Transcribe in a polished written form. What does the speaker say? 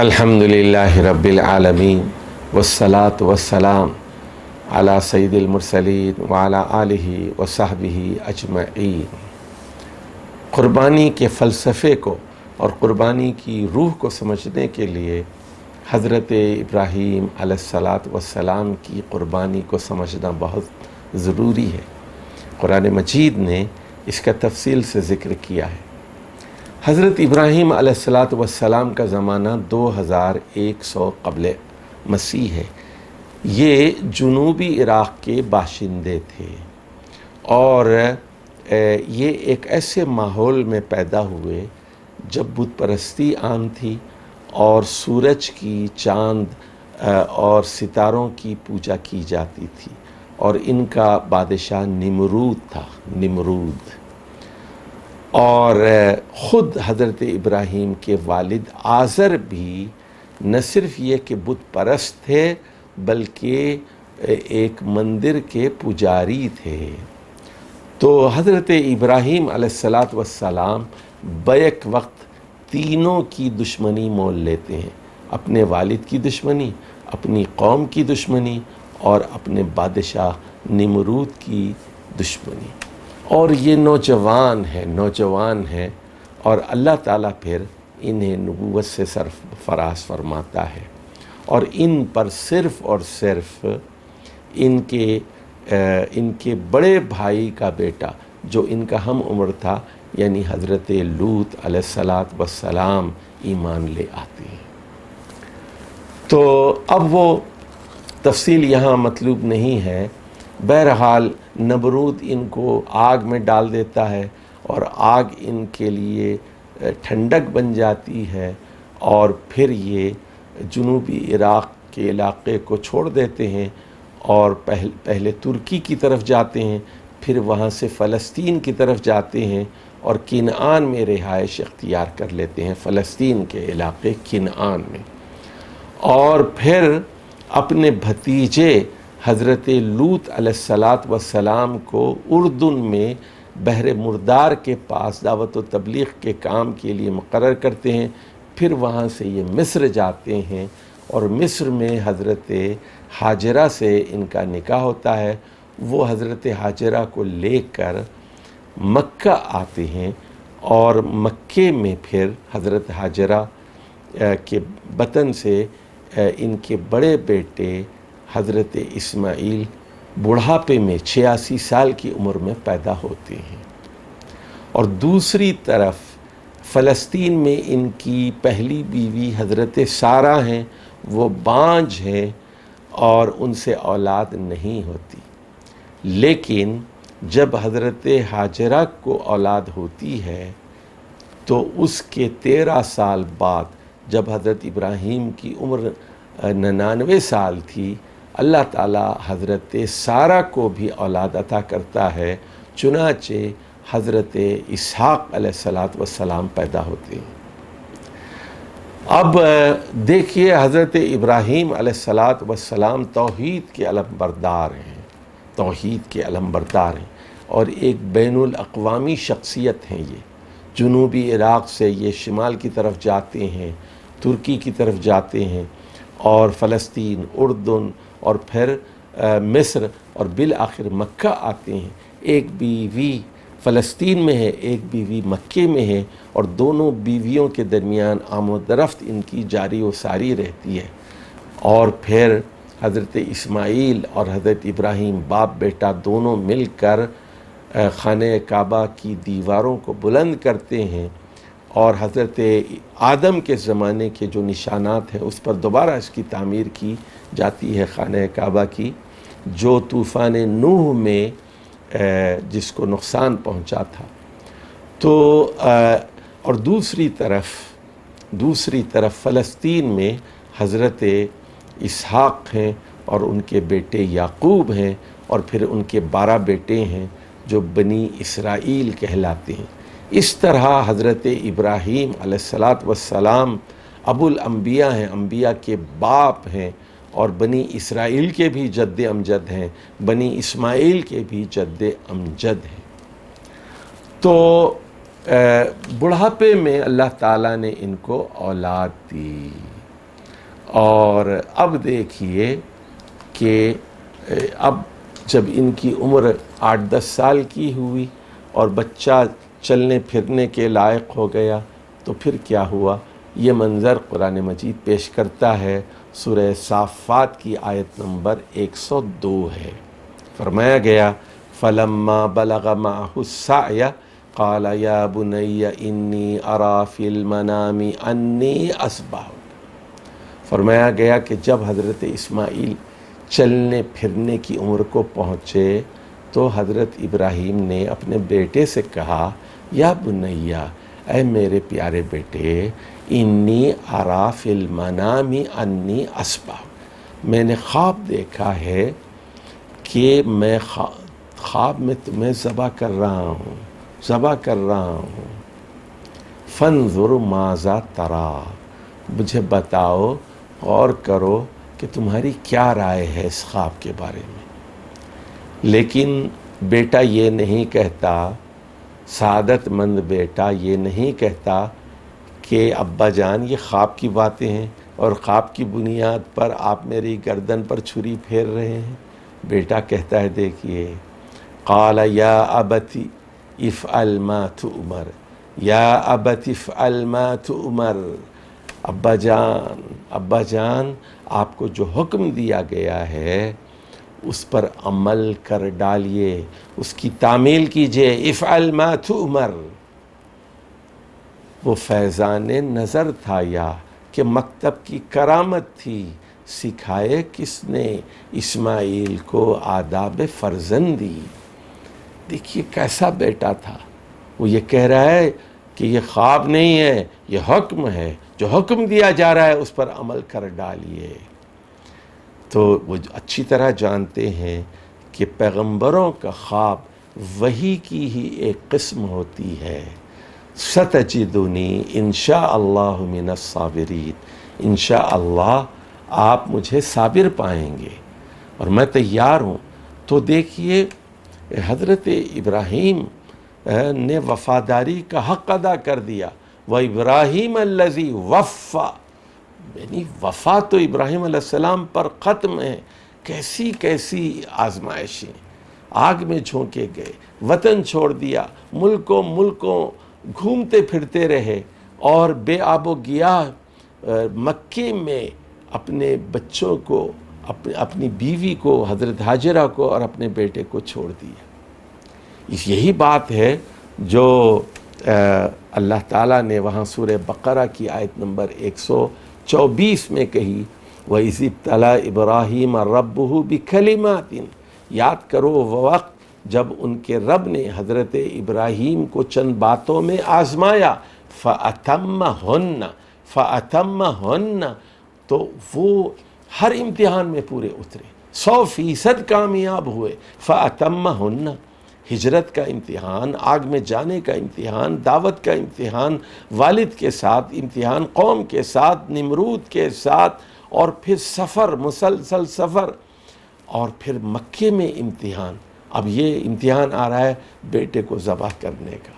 الحمدللہ رب العالمین والصلاة والسلام علی سید المرسلین وعلی آلہ وصحبہ اجمعین۔ قربانی کے فلسفے کو اور قربانی کی روح کو سمجھنے کے لیے حضرت ابراہیم علیہ الصلاۃ والسلام کی قربانی کو سمجھنا بہت ضروری ہے۔ قرآن مجید نے اس کا تفصیل سے ذکر کیا ہے۔ حضرت ابراہیم علیہ الصلاۃ والسلام کا زمانہ 2100 قبل مسیح ہے۔ یہ جنوبی عراق کے باشندے تھے اور یہ ایک ایسے ماحول میں پیدا ہوئے جب بت پرستی عام تھی اور سورج کی، چاند اور ستاروں کی پوجا کی جاتی تھی، اور ان کا بادشاہ نمرود تھا، نمرود۔ اور خود حضرت ابراہیم کے والد آزر بھی نہ صرف یہ کہ بت پرست تھے بلکہ ایک مندر کے پجاری تھے۔ تو حضرت ابراہیم علیہ الصلاۃ والسلام بیک وقت تینوں کی دشمنی مول لیتے ہیں، اپنے والد کی دشمنی، اپنی قوم کی دشمنی اور اپنے بادشاہ نمرود کی دشمنی۔ اور یہ نوجوان ہیں اور اللہ تعالیٰ پھر انہیں نبوت سے سرفراز فرماتا ہے، اور ان پر صرف اور صرف ان کے بڑے بھائی کا بیٹا جو ان کا ہم عمر تھا، یعنی حضرت لوط علیہ الصلاۃ والسلام ایمان لے آتے ہیں۔ تو اب وہ تفصیل یہاں مطلوب نہیں ہے۔ بہرحال نمرود ان کو آگ میں ڈال دیتا ہے اور آگ ان کے لیے ٹھنڈک بن جاتی ہے، اور پھر یہ جنوبی عراق کے علاقے کو چھوڑ دیتے ہیں اور پہلے ترکی کی طرف جاتے ہیں، پھر وہاں سے فلسطین کی طرف جاتے ہیں اور کنعان میں رہائش اختیار کر لیتے ہیں، فلسطین کے علاقے کنعان میں۔ اور پھر اپنے بھتیجے حضرت لوط علیہ الصلاۃ والسلام کو اردن میں بحر مردار کے پاس دعوت و تبلیغ کے کام کے لیے مقرر کرتے ہیں۔ پھر وہاں سے یہ مصر جاتے ہیں اور مصر میں حضرت ہاجرہ سے ان کا نکاح ہوتا ہے۔ وہ حضرت ہاجرہ کو لے کر مکہ آتے ہیں، اور مکے میں پھر حضرت ہاجرہ کے بطن سے ان کے بڑے بیٹے حضرت اسماعیل بڑھاپے میں 86 سال کی عمر میں پیدا ہوتے ہیں۔ اور دوسری طرف فلسطین میں ان کی پہلی بیوی حضرت سارہ ہیں، وہ بانجھ ہیں اور ان سے اولاد نہیں ہوتی۔ لیکن جب حضرت ہاجرہ کو اولاد ہوتی ہے تو اس کے 13 سال بعد، جب حضرت ابراہیم کی عمر 99 سال تھی، اللہ تعالیٰ حضرت سارہ کو بھی اولاد عطا کرتا ہے، چنانچہ حضرت اسحاق علیہ الصلاۃ والسلام پیدا ہوتے ہیں۔ اب دیکھیے، حضرت ابراہیم علیہ الصلاۃ والسلام توحید کے علم بردار ہیں، توحید کے علم بردار ہیں، اور ایک بین الاقوامی شخصیت ہیں۔ یہ جنوبی عراق سے یہ شمال کی طرف جاتے ہیں، ترکی کی طرف جاتے ہیں، اور فلسطین، اردن، اور پھر مصر، اور بالآخر مکہ آتے ہیں۔ ایک بیوی فلسطین میں ہے، ایک بیوی مکے میں ہے، اور دونوں بیویوں کے درمیان آمد و رفت ان کی جاری و ساری رہتی ہے۔ اور پھر حضرت اسماعیل اور حضرت ابراہیم باپ بیٹا دونوں مل کر خانہ کعبہ کی دیواروں کو بلند کرتے ہیں، اور حضرت آدم کے زمانے کے جو نشانات ہیں اس پر دوبارہ اس کی تعمیر کی جاتی ہے، خانہ کعبہ کی، جو طوفان نوح میں جس کو نقصان پہنچا تھا۔ تو اور دوسری طرف فلسطین میں حضرت اسحاق ہیں اور ان کے بیٹے یعقوب ہیں، اور پھر ان کے 12 بیٹے ہیں جو بنی اسرائیل کہلاتے ہیں۔ اس طرح حضرت ابراہیم علیہ الصلاۃ والسلام ابو الانبیاء ہیں، انبیاء کے باپ ہیں، اور بنی اسرائیل کے بھی جد امجد ہیں، بنی اسماعیل کے بھی جد امجد ہیں۔ تو بڑھاپے میں اللہ تعالیٰ نے ان کو اولاد دی، اور اب دیکھیے کہ اب جب ان کی عمر 8-10 سال کی ہوئی اور بچہ چلنے پھرنے کے لائق ہو گیا تو پھر کیا ہوا؟ یہ منظر قرآن مجید پیش کرتا ہے۔ سورہ صافات کی آیت نمبر 102 ہے۔ فرمایا گیا فَلَمَّا بَلَغَ مَعَهُ السَّعْيَ قَالَ يَا بُنَيَّ إِنِّي أَرَىٰ فِي الْمَنَامِ أَنِّي أَذْبَحُكَ۔ فرمایا گیا کہ جب حضرت اسماعیل چلنے پھرنے کی عمر کو پہنچے تو حضرت ابراہیم نے اپنے بیٹے سے کہا یا بنیا، اے میرے پیارے بیٹے، انی اریٰ فی المنام انی اذبحک، میں نے خواب دیکھا ہے کہ میں خواب میں تمہیں ذبح کر رہا ہوں فانظر ماذا تری، مجھے بتاؤ، غور کرو کہ تمہاری کیا رائے ہے اس خواب کے بارے میں۔ لیکن بیٹا یہ نہیں کہتا، سعادت مند بیٹا یہ نہیں کہتا کہ ابا جان یہ خواب کی باتیں ہیں اور خواب کی بنیاد پر آپ میری گردن پر چھری پھیر رہے ہیں۔ بیٹا کہتا ہے دیکھیے قال یا ابت افعل ما تؤمر، یا ابت افعل ما تؤمر، ابا جان آپ کو جو حکم دیا گیا ہے اس پر عمل کر ڈالیے، اس کی تعمیل کیجئے۔ افعل ما تؤمر، وہ فیضان نظر تھا یا کہ مکتب کی کرامت تھی، سکھائے کس نے؟ اسماعیل کو آداب فرزندی۔ دیکھیے کیسا بیٹا تھا، وہ یہ کہہ رہا ہے کہ یہ خواب نہیں ہے، یہ حکم ہے، جو حکم دیا جا رہا ہے اس پر عمل کر ڈالیے۔ تو وہ اچھی طرح جانتے ہیں کہ پیغمبروں کا خواب وحی کی ہی ایک قسم ہوتی ہے۔ ستجدنی انشاءاللہ من الصابرین، انشاءاللہ آپ مجھے صابر پائیں گے اور میں تیار ہوں۔ تو دیکھیے حضرت ابراہیم نے وفاداری کا حق ادا کر دیا۔ وَإِبْرَاهِيمَ الَّذِي وَفَّى، یعنی وفا تو ابراہیم علیہ السلام پر ختم ہے۔ کیسی کیسی آزمائشیں، آگ میں جھونکے گئے، وطن چھوڑ دیا، ملکوں گھومتے پھرتے رہے اور بے آب و گیاہ مکے میں اپنے بچوں کو، اپنی بیوی کو حضرت ہاجرہ کو اور اپنے بیٹے کو چھوڑ دیا۔ یہی بات ہے جو اللہ تعالیٰ نے وہاں سورہ بقرہ کی آیت نمبر 124 میں کہی وَإِذِ ابْتَلَىٰ إِبْرَاهِيمَ رَبُّهُ بِكَلِمَاتٍ، یاد کرو وہ وقت جب ان کے رب نے حضرت ابراہیم کو چند باتوں میں آزمایا۔ فَأَتَمَّهُنَّ، تو وہ ہر امتحان میں پورے اترے، 100% کامیاب ہوئے۔ فَأَتَمَّهُنَّ، ہجرت کا امتحان، آگ میں جانے کا امتحان، دعوت کا امتحان، والد کے ساتھ امتحان، قوم کے ساتھ، نمرود کے ساتھ، اور پھر سفر، مسلسل سفر، اور پھر مکے میں امتحان۔ اب یہ امتحان آ رہا ہے بیٹے کو ذبح کرنے کا۔